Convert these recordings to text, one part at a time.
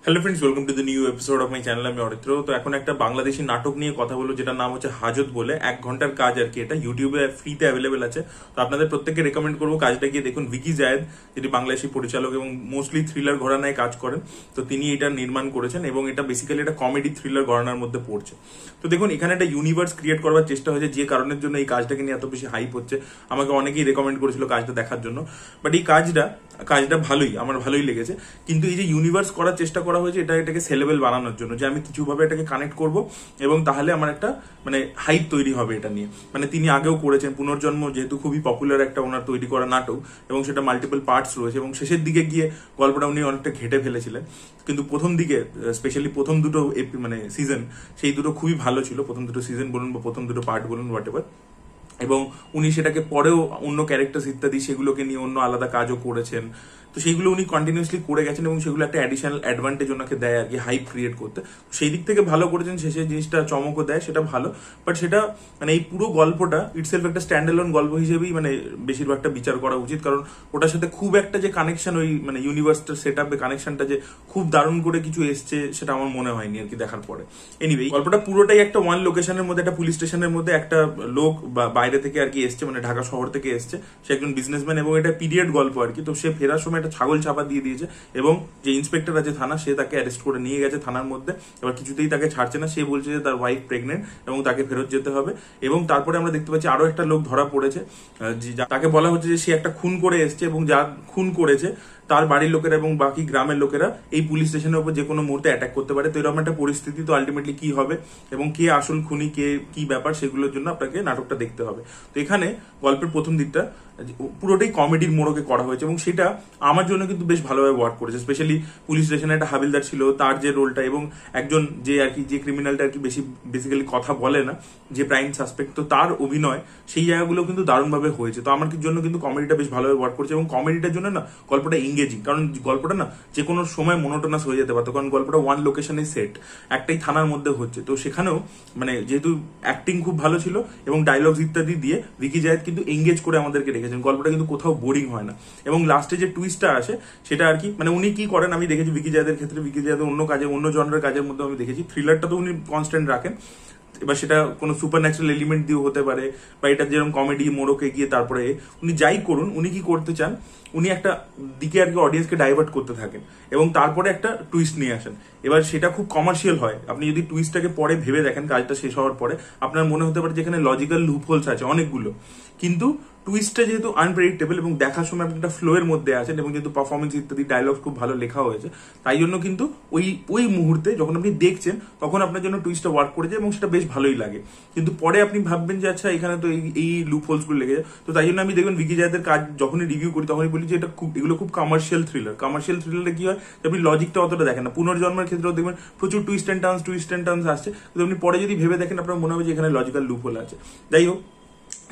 Hello friends, welcome to the new episode of my channel. আমি অরিত্র। তো এখন একটা বাংলাদেশি নাটক নিয়ে কথা বলবো, যেটার নাম হচ্ছে হাজত বলে। 1 ঘন্টার কাজ আর কি। এটা ইউটিউবে ফ্রিতে অ্যাভেলেবেল আছে। তো আপনাদের প্রত্যেককে রেকমেন্ড করবো কাজটা গিয়ে দেখুন। ভিকি জায়েদ, যিনি বাংলাদেশি পরিচালক এবং মোস্টলি থ্রিলার ঘরানায় কাজ করেন, তো তিনি এটা নির্মাণ করেছেন এবং এটা বেসিক্যালি একটা কমেডি থ্রিলার ঘরানার মধ্যে পড়ছে। তো দেখুন, এখানে একটা ইউনিভার্স ক্রিয়েট করার চেষ্টা হয়েছে, যে কারণের জন্য এই কাজটাকে নিয়ে এত বেশি হাইপ হচ্ছে। আমাকে অনেকেই রেকমেন্ড করেছিল কাজটা দেখার জন্য, বাট এই কাজটা ভালোই, আমার ভালোই লেগেছে। কিন্তু এই যে ইউনিভার্স করার চেষ্টা করা হয়েছে, এটাকে সেলেবল বানানোর জন্য, যে আমি কিছুভাবে এটাকে কানেক্ট করব এবং তাহলে আমার একটা হাইপ তৈরি হবে এটা নিয়ে। তিনি আগেও করেছেন পুনর্জন্ম, যেহেতু খুবই পপুলার একটা ওনার তৈরি করা নাটক, এবং সেটা মাল্টিপল পার্টস রয়েছে, এবং শেষের দিকে গিয়ে গল্পটা উনি অনেকটা ঘেটে ফেলেছিলেন। কিন্তু প্রথম দিকে, স্পেশালি প্রথম দুটো সিজন, সেই দুটো খুবই ভালো ছিল। প্রথম দুটো সিজন বলুন বা প্রথম দুটো পার্ট বলুন, হোয়াট এভার। এবং উনি সেটাকে পরেও অন্য ক্যারেক্টার ইত্যাদি সেগুলোকে নিয়ে অন্য আলাদা কাজও করেছেন। তো সেইগুলো উনি কন্টিনিউসলি করে গেছেন এবং সেগুলো একটা অ্যাডিশনাল অ্যাডভান্টেজ ওনাকে দেয় আর কি, হাইপ ক্রিয়েট করতে। সেই দিক থেকে ভালো করেছেন। শেষে জিনিসটা চমকও দেয়, সেটা ভালো। বাট সেটা এই পুরো গল্পটা ইটসেলফ একটা স্ট্যান্ডঅ্যালোন গল্প হিসেবেই বেশিরভাগটা বিচার করা উচিত। কারণ ওটার সাথে খুব একটা যে কানেকশন, ওই ইউনিভার্সটার সেট আপে কানেকশনটা যে খুব দারুণ করে কিছু এসছে, সেটা আমার মনে হয়নি আর কি দেখার পরে। এনিওয়ে, গল্পটা পুরোটাই একটা ওয়ান লোকেশনের মধ্যে, একটা পুলিশ স্টেশনের মধ্যে একটা লোক বাইরে থেকে আর কি এসছে, ঢাকা শহর থেকে এসছে। সে একজন বিজনেসম্যান এবং এটা পিরিয়ড গল্প আর কি। তো সে ফেরার সময় একটা ছাগল চাপা দিয়ে দিয়েছে এবং যে ইন্সপেক্টর আছে থানা, সে তাকে অ্যারেস্ট করে নিয়ে গেছে থানার মধ্যে। এবার কিছুতেই তাকে ছাড়ছে না। সে বলছে যে তার ওয়াইফ প্রেগনেন্ট এবং তাকে ফেরত যেতে হবে। এবং তারপরে আমরা দেখতে পাচ্ছি আরো একটা লোক ধরা পড়েছে, তাকে বলা হচ্ছে যে সে একটা খুন করে এসছে এবং যা খুন করেছে তার বাড়ির লোকেরা এবং বাকি গ্রামের লোকেরা এই পুলিশ স্টেশনের উপর যে কোনো মুহূর্তে অ্যাটাক করতে পারে। তো এরকম একটা পরিস্থিতি। তো আলটিমেটলি কি হবে এবং কে আসল খুনি, কে কি ব্যাপার, সেগুলোর জন্য আপনাকে নাটকটা দেখতে হবে। তো এখানে গল্পের প্রথম দিকটা পুরোটাই কমেডির মোড়কে করা হয়েছে এবং সেটা আমার জন্য কিন্তু বেশ ভালোভাবে ওয়ার্ক করেছে। স্পেশালি পুলিশ স্টেশনে একটা হাবিলদার ছিল, তার যে রোলটা, এবং একজন যে আর কি, যে ক্রিমিনালটা আর কি বেসিক্যালি কথা বলে না, যে প্রাইম সাসপেক্ট, তো তার অভিনয়, সেই জায়গাগুলো কিন্তু দারুণভাবে হয়েছে। তো আমার জন্য কিন্তু কমেডিটা বেশ ভালোভাবে ওয়ার্ক করেছে এবং কমেডিটার জন্য না গল্পটা এঙ্গেজিং। কারণ গল্পটা না যে কোনো সময় মনোটোনাস হয়ে যেতে পারতো, কারণ গল্পটা ওয়ান লোকেশনে সেট, একটাই থানার মধ্যে হচ্ছে। তো সেখানেও যেহেতু অ্যাক্টিং খুব ভালো ছিল এবং ডায়লগস ইত্যাদি দিয়ে ভিকি জায়েদ কিন্তু এঙ্গেজ করে আমাদেরকে রেখেছেন। গল্পটা কিন্তু কোথাও বোরিং হয় না। এবং লাস্টে যে টুইস্টটা আসে সেটা আর কি, উনি কি করেন আমি দেখেছি ভিকি জায়েদের ক্ষেত্রে, ভিকি জায়েদ অন্য কাজে, অন্য জনরের কাজের মধ্যে আমি দেখেছি, থ্রিলারটা তো উনি কনস্ট্যান্ট রাখেন। এবার সেটা কোনো সুপার ন্যাচারাল এলিমেন্ট দিয়ে হতে পারে, বা এটা যেরকম কমেডি মোড়কে গিয়ে তারপরে উনি যাই করুন, উনি কি করতে চান, উনি একটা দিকে আর কি অডিয়েন্সকে ডাইভার্ট করতে থাকেন এবং তারপরে একটা টুইস্ট নিয়ে আসেন। এবার সেটা খুব কমার্শিয়াল হয়। আপনি যদি টুইস্টটাকে পরে ভেবে দেখেন, কাজটা শেষ হওয়ার পরে আপনার মনে হতে পারে যেখানে লজিক্যাল লুপহোলস আছে অনেকগুলো, কিন্তু টুইস্টটা যেহেতু আনপ্রেডিক্টেবল এবং দেখার সময় আপনি একটা ফ্লো এর মধ্যে আছেন, এবং যেহেতু পারফরমেন্স ইত্যাদি ডায়লগ খুব ভালো লেখা হয়েছে, তাই জন্য কিন্তু ওই মুহূর্তে যখন আপনি দেখছেন তখন আপনার জন্য টুইস্টটা ওয়ার্ক করে যায় এবং সেটা বেশ ভালোই লাগে। কিন্তু পরে আপনি ভাববেন যে আচ্ছা, এখানে তো এই লুপ হোলস গুলো লেগে যায়। তো তাই জন্য আমি দেখবেন ভিকি জায়েদের কাজ যখনই রিভিউ করি তখনই বলি যে এগুলো খুব কমার্শিয়াল থ্রিলার। কমার্শিয়াল থ্রিলারে কি হয়, আপনি লজিকটা অতটা দেখেন না। পুনর্জন্মের ক্ষেত্রেও দেখবেন প্রচুর টুইস্ট অ্যান্ড টার্নস আসছে, কিন্তু আপনি পরে যদি ভেবে দেখেন আপনার মনে হবে যে এখানে লজিক্যাল লুপ হোল আছে। যাই হোক,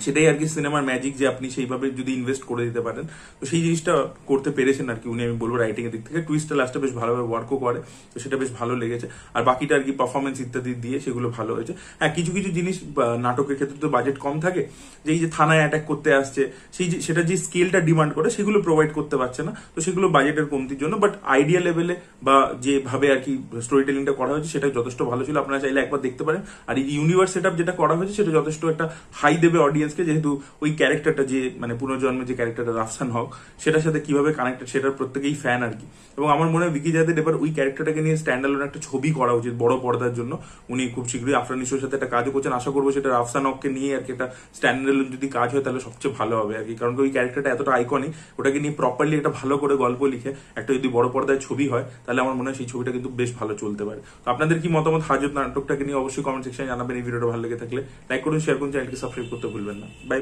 সেটাই আর কি সিনেমার ম্যাজিক, যে আপনি সেইভাবে যদি ইনভেস্ট করে দিতে পারেন। তো সেই জিনিসটা করতে পেরেছেন আর কি উনি, আমি বলবো রাইটিং এর দিক থেকে। টুইস্টটা লাস্টে বেশ ভালোভাবে ওয়ার্কও করে, তো সেটা বেশ ভালো লেগেছে। আর বাকিটা আর কি পারফরমেন্স ইত্যাদি দিয়ে সেগুলো ভালো হয়েছে। হ্যাঁ, কিছু কিছু জিনিস নাটকের ক্ষেত্রে তো বাজেট কম থাকে, যে এই যে থানায় অ্যাটাক করতে আসছে, সেটা যে স্কেলটা ডিমান্ড করে সেগুলো প্রোভাইড করতে পারছে না। তো সেগুলো বাজেটের কমতির জন্য। বাট আইডিয়া লেভেলে বা যেভাবে আর কি স্টোরি টেলিংটা করা হয়েছে সেটা যথেষ্ট ভালো ছিল। আপনারা চাইলে একবার দেখতে পারেন। আর এই ইউনিভার্স সেট যেটা করা হয়েছে সেটা যথেষ্ট একটা হাই দেবে অডিয়েন্সকে, যেহেতু ওই ক্যারেক্টারটা যে পুনর্জন্মের যে ক্যারেক্টারটা রাফসান হক, সেটার সাথে কিভাবে কানেক্টেড সেটার প্রত্যেকেই ফ্যান আর কি। এবং আমার মনে হয় ভিকি জায়েদের এবার ওই ক্যারেক্টারটাকে নিয়ে স্ট্যান্ডালোন একটা ছবি করা উচিত বড় পর্দার জন্য। উনি খুব শীঘ্রই আফরান নিশোর সাথে একটা কাজও করছেন, আশা করবো সেটা রাফসান হককে নিয়ে আর কি একটা স্ট্যান্ডালোন যদি কাজ হয় তাহলে সবচেয়ে ভালো হবে আর কি। কারণ ওই ক্যারেক্টারটা এতটা আইকনিক, ওটাকে নিয়ে প্রপারলি একটা ভালো করে গল্প লিখে একটা যদি বড় পর্দায় ছবি হয়, তাহলে আমার মনে হয় সেই ছবিটা কিন্তু বেশ ভালো চলতে পারে। তো আপনাদের কি মতামত হাজত নাটকটাকে নিয়ে অবশ্যই কমেন্ট সেকশনে জানাবেন। এই ভিডিওটা ভালো লেগে থাকলে লাইক করুন, শেয়ার করুন, চ্যানেলকে সাবস্ক্রাইব করতে ভুলবেন না। বাই।